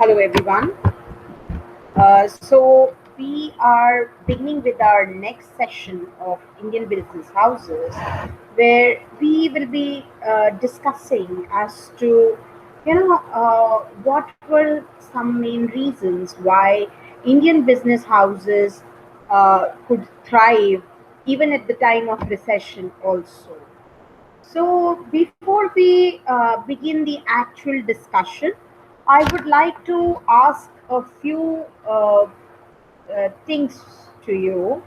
Hello, everyone. So, we are beginning with our next session of Indian business houses, where we will be discussing as to, what were some main reasons why Indian business houses could thrive even at the time of recession, also. So, before we begin the actual discussion, I would like to ask a few things to you.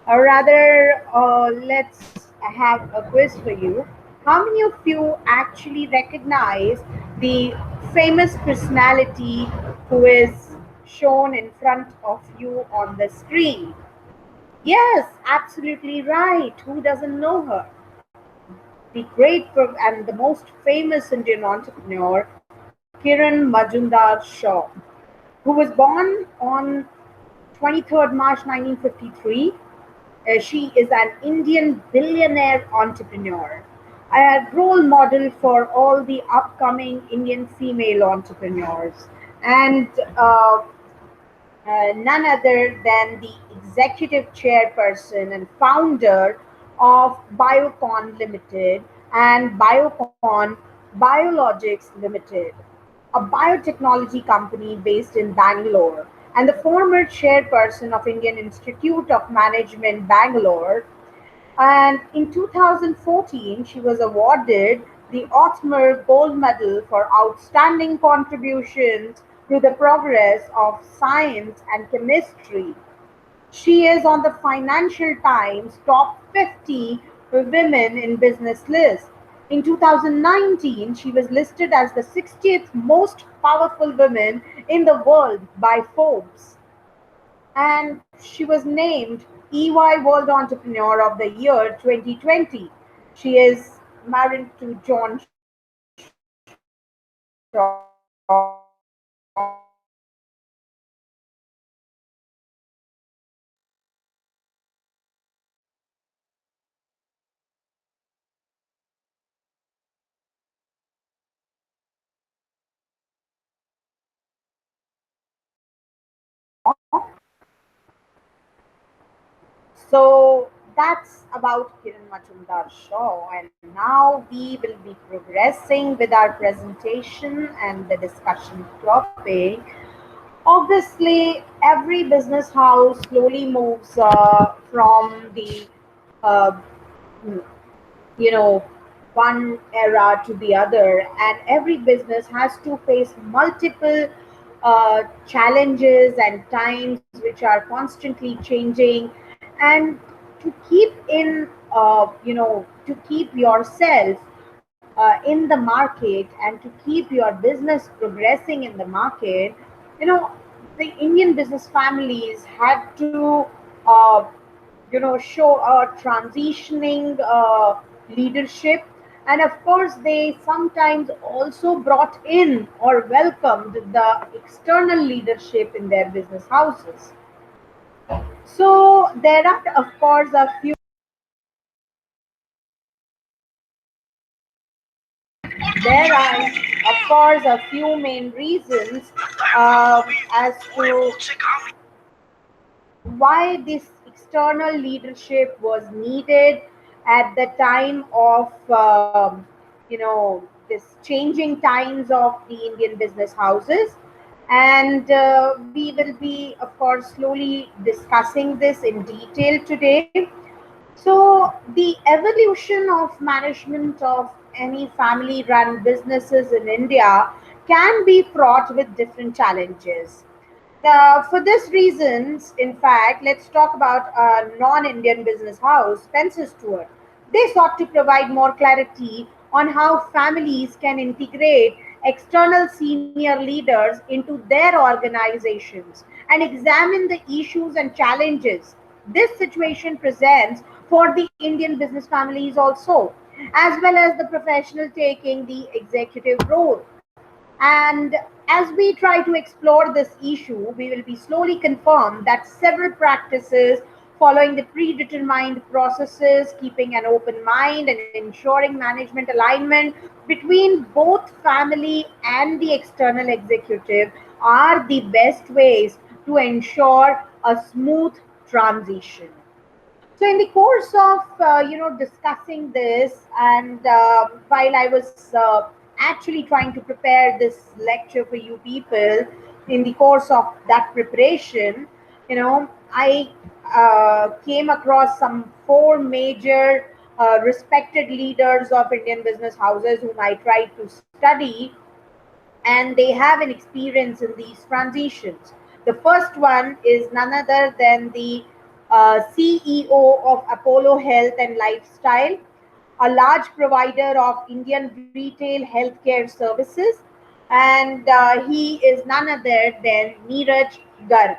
Let's have a quiz for you. How many of you actually recognize the famous personality who is shown in front of you on the screen? Yes, absolutely right. Who doesn't know her? And the most famous Indian entrepreneur, Kiran Majumdar Shaw, who was born on 23rd March 1953. She is an Indian billionaire entrepreneur, a role model for all the upcoming Indian female entrepreneurs, and none other than the executive chairperson and founder of Biocon Limited and Biocon Biologics Limited, a biotechnology company based in Bangalore, and the former chairperson of Indian Institute of Management Bangalore. And in 2014, she was awarded the Otmer Gold Medal for outstanding contributions to the progress of science and chemistry. She is on the Financial Times Top 50 Women in Business list. In 2019, she was listed as the 60th most powerful woman in the world by Forbes, and she was named EY World Entrepreneur of the Year 2020. She is married to John Shaw, and so that's about Kiran Majumdar Shaw. And now we will be progressing with our presentation and the discussion topic. Obviously, every business house slowly moves from the uh, you know one era to the other, and every business has to face multiple challenges and times which are constantly changing, and to keep in to keep yourself in the market and to keep your business progressing in the market, you know the Indian business families had to uh, show a transitioning leadership, and of course they sometimes also brought in or welcomed the external leadership in their business houses. So there are of course a few there are of course a few main reasons as to why this external leadership was needed at the time of this changing times of the Indian business houses, and we will be of course slowly discussing this in detail today. So the evolution of management of any family run businesses in India can be fraught with different challenges. For this reasons, in fact, let's talk about a non-Indian business house, Spencer Stewart. They sought to provide more clarity on how families can integrate external senior leaders into their organizations and examine the issues and challenges this situation presents for the Indian business families also, as well as the professional taking the executive role. And as we try to explore this issue, we will be slowly confirm that several practices following the predetermined processes, keeping an open mind, and ensuring management alignment between both family and the external executive are the best ways to ensure a smooth transition. So, in the course of discussing this, and while I was actually trying to prepare this lecture for you people, in the course of that preparation, I came across some four major respected leaders of Indian business houses whom I tried to study, and they have an experience in these transitions. The first one is none other than the CEO of Apollo Health and Lifestyle, a large provider of Indian retail healthcare services, and he is none other than Neeraj Garg.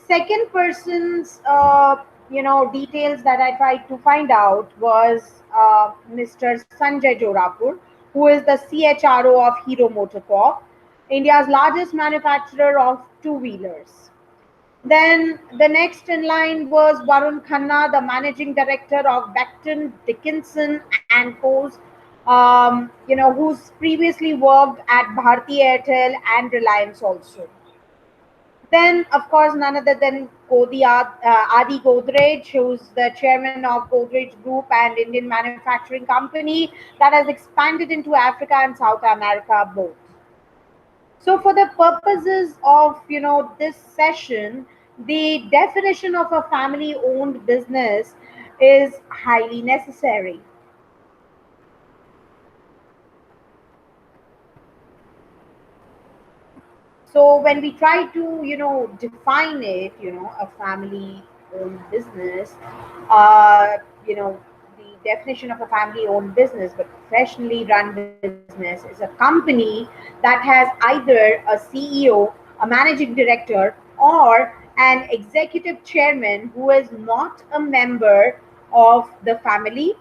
Second person's details that I tried to find out was Mr. Sanjay Jorapur, who is the CHRO of Hero Motocorp, India's largest manufacturer of two wheelers. Then the next in line was Varun Khanna, the managing director of Becton Dickinson and Co. Who's previously worked at Bharti Airtel and Reliance also. Then, of course, none other than Adi Godrej, who's the chairman of Godrej Group and Indian Manufacturing Company that has expanded into Africa and South America both. So, for the purposes of this session, the definition of a family-owned business is highly necessary. So when we try to define it, a family owned business, uh, you know the definition of a family owned business but professionally run business is a company that has either a CEO, a managing director, or an executive chairman who is not a member of the family,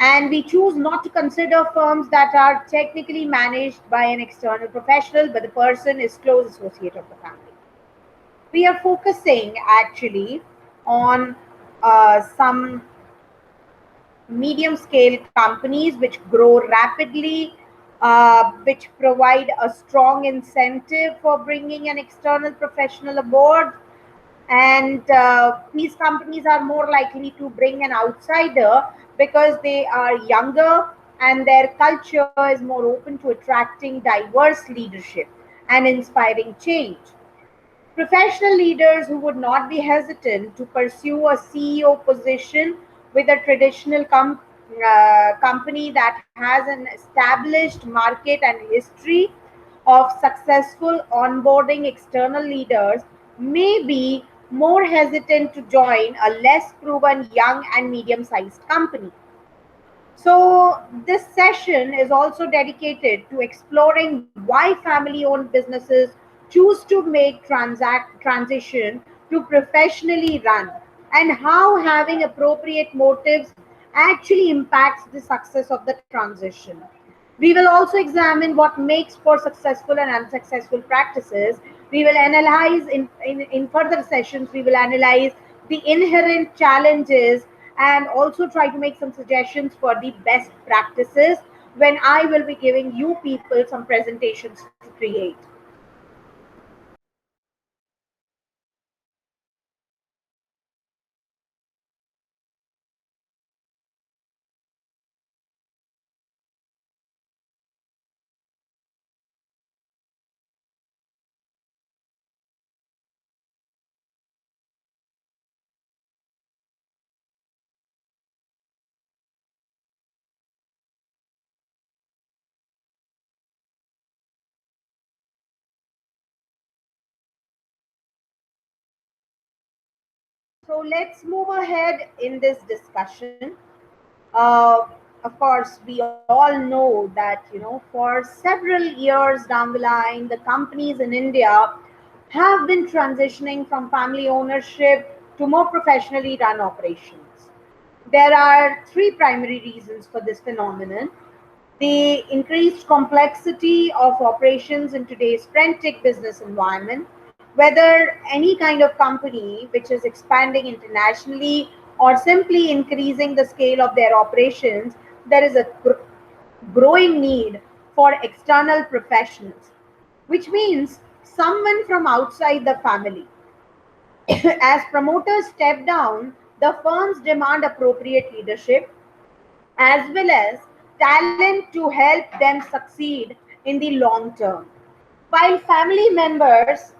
and we choose not to consider firms that are technically managed by an external professional, but the person is close associate of the family. We are focusing actually on some medium scale companies which grow rapidly, which provide a strong incentive for bringing an external professional aboard, and these companies are more likely to bring an outsider because they are younger and their culture is more open to attracting diverse leadership and inspiring change. Professional leaders who would not be hesitant to pursue a CEO position with a traditional company that has an established market and history of successful onboarding external leaders may be more hesitant to join a less proven young and medium sized company. So, this session is also dedicated to exploring why family owned businesses choose to make transition to professionally run, and how having appropriate motives actually impacts the success of the transition. We will also examine what makes for successful and unsuccessful practices. We will analyze in further sessions, we will analyze the inherent challenges and also try to make some suggestions for the best practices when I will be giving you people some presentations to create. So let's move ahead in this discussion. Uh, of course, we all know that for several years down the line, the companies in India have been transitioning from family ownership to more professionally run operations. There are three primary reasons for this phenomenon: the increased complexity of operations in today's frantic business environment, whether any kind of company which is expanding internationally or simply increasing the scale of their operations, there is a growing need for external professionals. which means someone from outside the family. As promoters step down, the firms demand appropriate leadership as well as talent to help them succeed in the long term. While family members,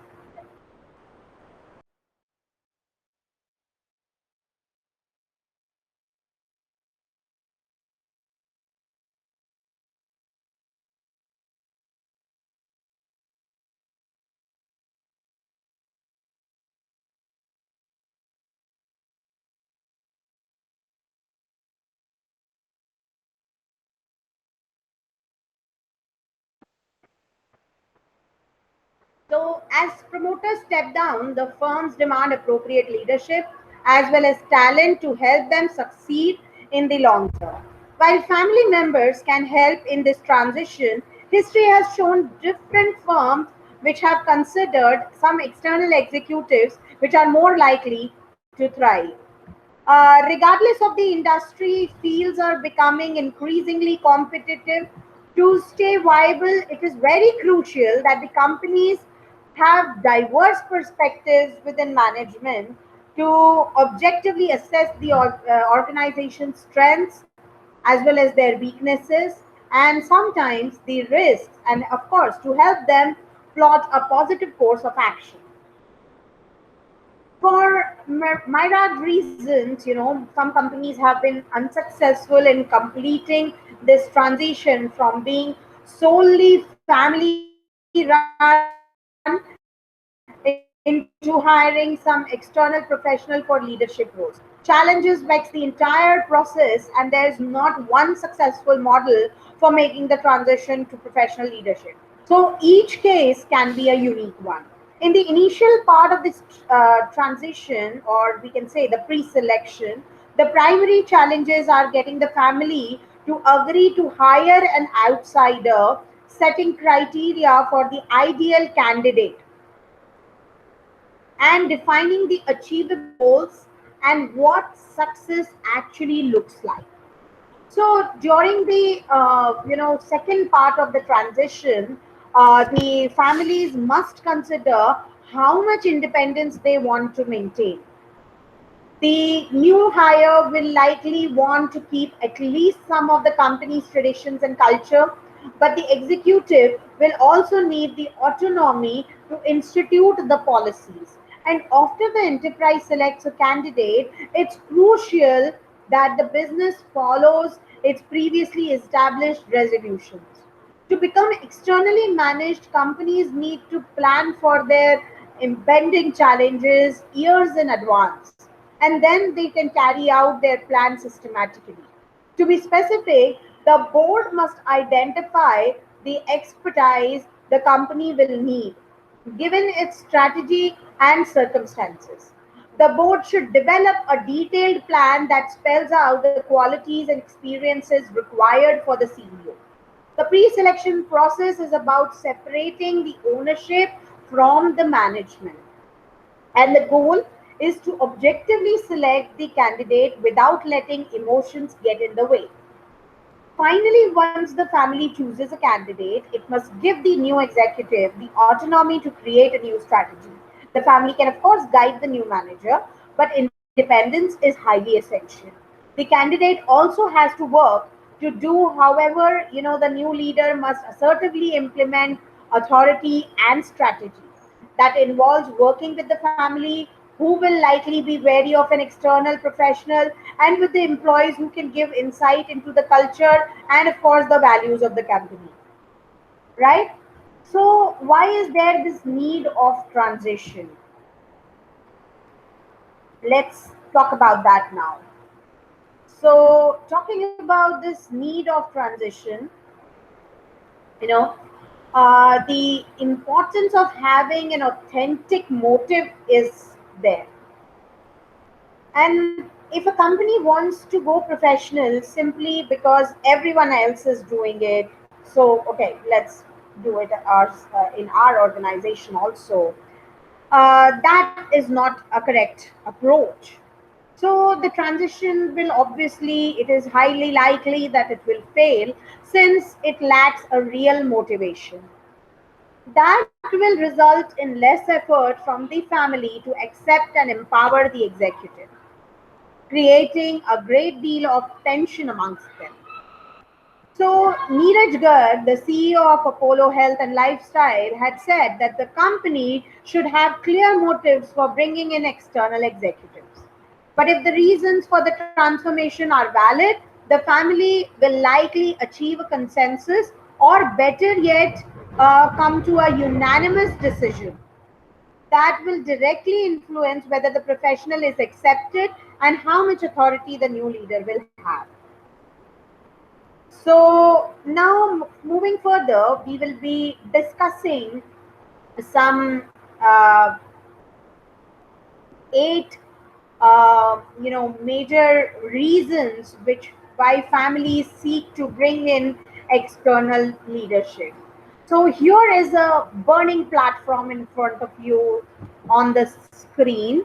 so as promoters step down, the firms demand appropriate leadership as well as talent to help them succeed in the long term. While family members can help in this transition, history has shown different firms which have considered some external executives which are more likely to thrive. Regardless of the industry, fields are becoming increasingly competitive. To stay viable, it is very crucial that the companies have diverse perspectives within management to objectively assess the organization's strengths as well as their weaknesses and sometimes the risks, and of course, to help them plot a positive course of action. For myriad reasons, some companies have been unsuccessful in completing this transition from being solely family run into hiring some external professional for leadership roles. Challenges vex the entire process, and there is not one successful model for making the transition to professional leadership. So each case can be a unique one. In the initial part of this transition, or we can say the pre-selection, the primary challenges are getting the family to agree to hire an outsider, setting criteria for the ideal candidate, and defining the achievable goals and what success actually looks like. So during the second part of the transition, the families must consider how much independence they want to maintain. The new hire will likely want to keep at least some of the company's traditions and culture, but the executive will also need the autonomy to institute the policies. And after the enterprise selects a candidate, it's crucial that the business follows its previously established resolutions. To become externally managed, companies need to plan for their impending challenges years in advance, and then they can carry out their plan systematically. To be specific, the board must identify the expertise the company will need, given its strategy and circumstances. The board should develop a detailed plan that spells out the qualities and experiences required for the CEO. The pre selection process is about separating the ownership from the management, and the goal is to objectively select the candidate without letting emotions get in the way. Finally, once the family chooses a candidate, it must give the new executive the autonomy to create a new strategy. The family can, of course, guide the new manager, but independence is highly essential. The candidate also has to work to do, however, the new leader must assertively implement authority and strategy. That involves working with the family, who will likely be wary of an external professional, and with the employees who can give insight into the culture and, of course, the values of the company. Right? So, why is there this need of transition? Let's talk about that now. So, talking about this need of transition, you know, the importance of having an authentic motive is there. And if a company wants to go professional simply because everyone else is doing it, so okay, let's do it in our organization also. That is not a correct approach. So the transition will obviously, it is highly likely that it will fail since it lacks a real motivation. That will result in less effort from the family to accept and empower the executive, creating a great deal of tension amongst them. So, Neeraj Garg, the CEO of Apollo Health and Lifestyle, had said that the company should have clear motives for bringing in external executives. But if the reasons for the transformation are valid, the family will likely achieve a consensus, or better yet, come to a unanimous decision that will directly influence whether the professional is accepted and how much authority the new leader will have. So now moving further, we will be discussing some uh, eight major reasons which why families seek to bring in external leadership. So here is a burning platform in front of you on the screen,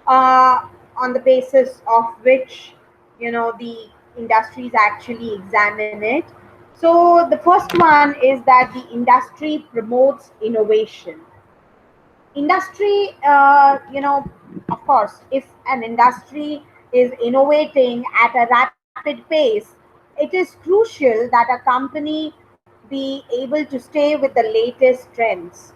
uh, on the basis of which the industries actually examine it. So the first one is that the industry promotes innovation. Industry, of course, if an industry is innovating at a rapid pace, it is crucial that a company be able to stay with the latest trends.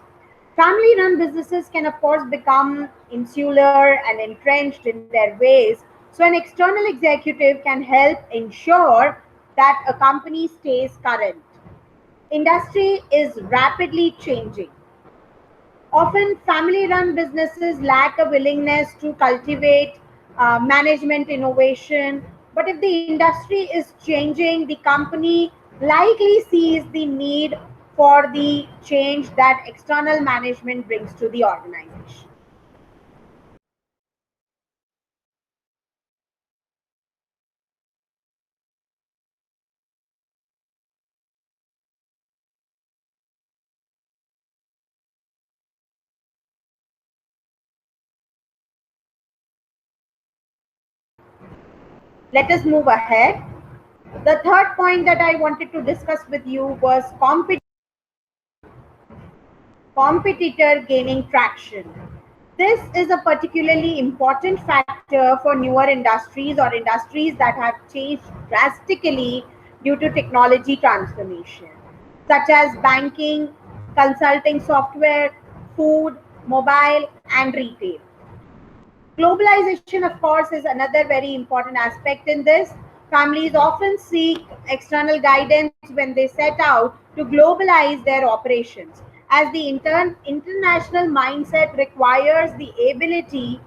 Family run businesses can, of course, become insular and entrenched in their ways, so an external executive can help ensure that a company stays current. Industry is rapidly changing. Often, family run businesses lack a willingness to cultivate management innovation. But if the industry is changing, the company likely sees the need for the change that external management brings to the organization. Let us move ahead. The third point that I wanted to discuss with you was competitor gaining traction. This is a particularly important factor for newer industries or industries that have changed drastically due to technology transformation, such as banking, consulting software, food, mobile, and retail. Globalization, of course, is another very important aspect in this. Families often seek external guidance when they set out to globalize their operations, as the international mindset requires the ability.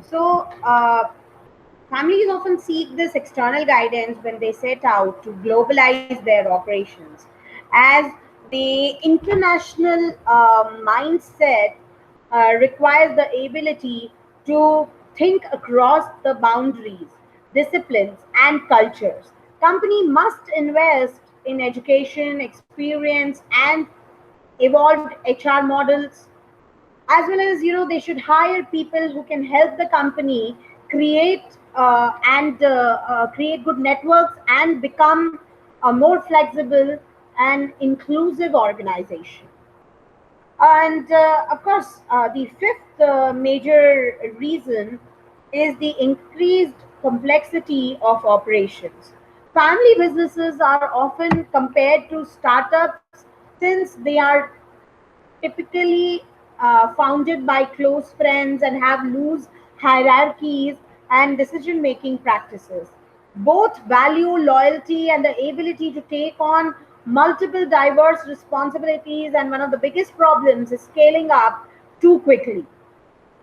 So, families often seek this external guidance when they set out to globalize their operations, as the international mindset requires the ability to think across the boundaries, disciplines, and cultures. Company must invest in education, experience, and evolved HR models, as well as they should hire people who can help the company create and create good networks and become a more flexible and inclusive organization. And of course, the fifth major reason is the increased complexity of operations. Family businesses are often compared to startups since they are typically founded by close friends and have loose hierarchies and decision making practices. Both value loyalty and the ability to take on multiple diverse responsibilities, and one of the biggest problems is scaling up too quickly.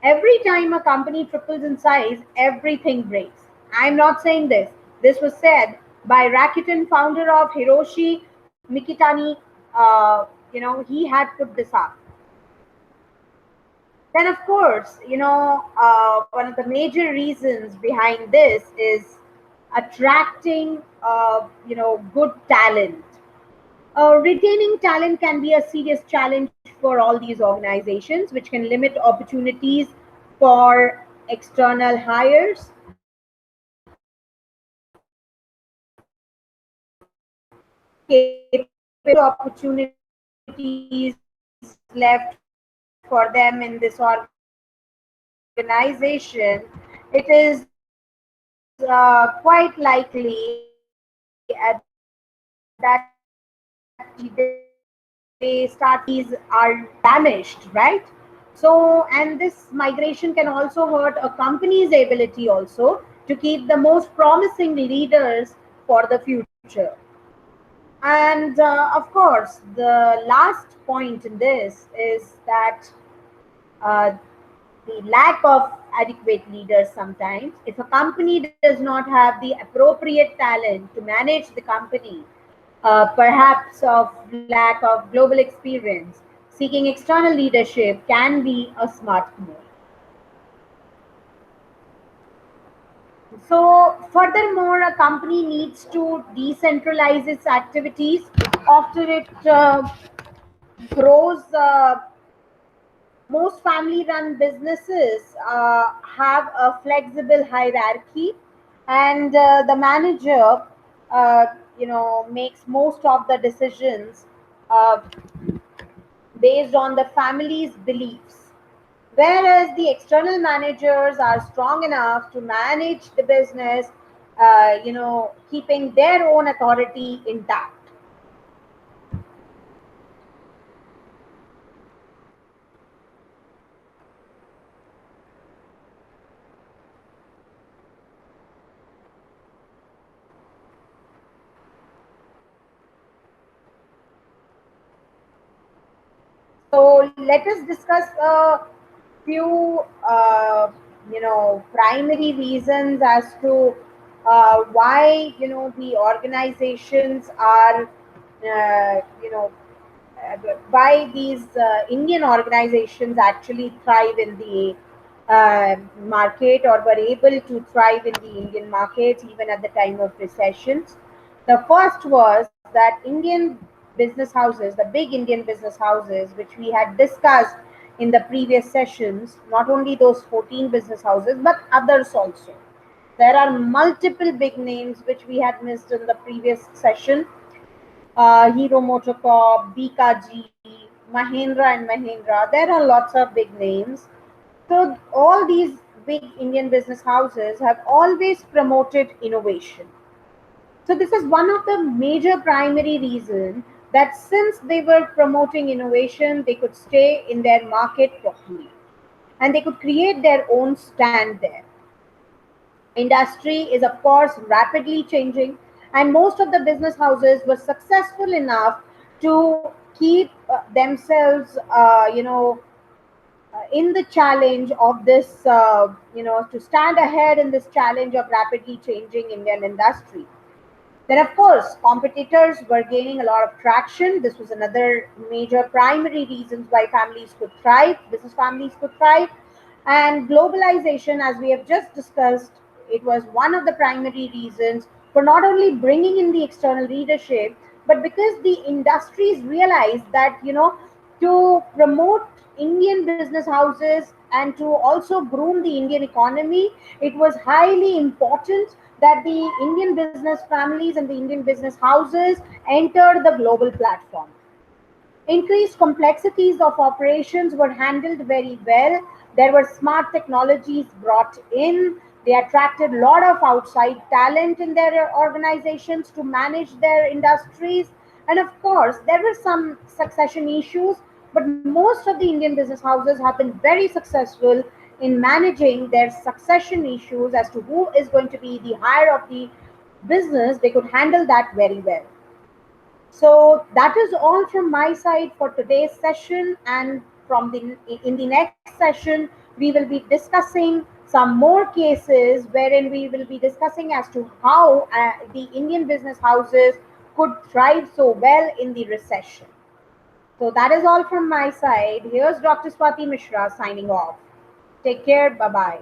Every time a company triples in size, everything breaks. I'm not saying this. This was said by Rakuten founder of Hiroshi Mikitani. He had put this up. Then, of course, one of the major reasons behind this is attracting, good talent. Retaining talent can be a serious challenge for all these organizations, which can limit opportunities for external hires. Opportunities left for them in this organization, it is quite likely at that they start feeling are damaged, right? So, and this migration can also hurt a company's ability also to keep the most promising leaders for the future. And of course, the last point in this is that uh, the lack of adequate leaders sometimes. If a company does not have the appropriate talent to manage the company, perhaps of lack of global experience, seeking external leadership can be a smart move. So, furthermore, a company needs to decentralize its activities after it grows. Most family run businesses have a flexible hierarchy, and the manager makes most of the decisions uh, based on the family's beliefs, whereas the external managers are strong enough to manage the business, keeping their own authority intact. So let us discuss a few, primary reasons as to why the organizations are, why these Indian organizations actually thrive in the market, or were able to thrive in the Indian markets even at the time of recessions. The first was that Indian business houses, the big Indian business houses, which we had discussed in the previous sessions, not only those 14 business houses, but others also. There are multiple big names which we had missed in the previous session. Hero Motocorp, BKG, Mahindra and Mahindra. There are lots of big names. So all these big Indian business houses have always promoted innovation. So this is one of the major primary reasons that since they were promoting innovation, they could stay in their market properly and they could create their own stand there. Industry is of course rapidly changing, and most of the business houses were successful enough to keep themselves in the challenge of this, to stand ahead in this challenge of rapidly changing Indian industry. Then, of course, competitors were gaining a lot of traction. This was another major primary reasons why families could thrive, business families could thrive. And globalization, as we have just discussed, it was one of the primary reasons for not only bringing in the external leadership, but because the industries realized that, to promote Indian business houses and to also groom the Indian economy, it was highly important that the Indian business families and the Indian business houses enter the global platform. Increased complexities of operations were handled very well. There were smart technologies brought in. They attracted a lot of outside talent in their organizations to manage their industries. And of course, there were some succession issues, but most of the Indian business houses have been very successful in managing their succession issues as to who is going to be the hire of the business. They could handle that very well. So that is all from my side for today's session, and from the in the next session We will be discussing some more cases wherein we will be discussing as to how the Indian business houses could thrive so well in the recession. So that is all from my side. Here's Dr. Swati Mishra signing off. Take care. Bye bye.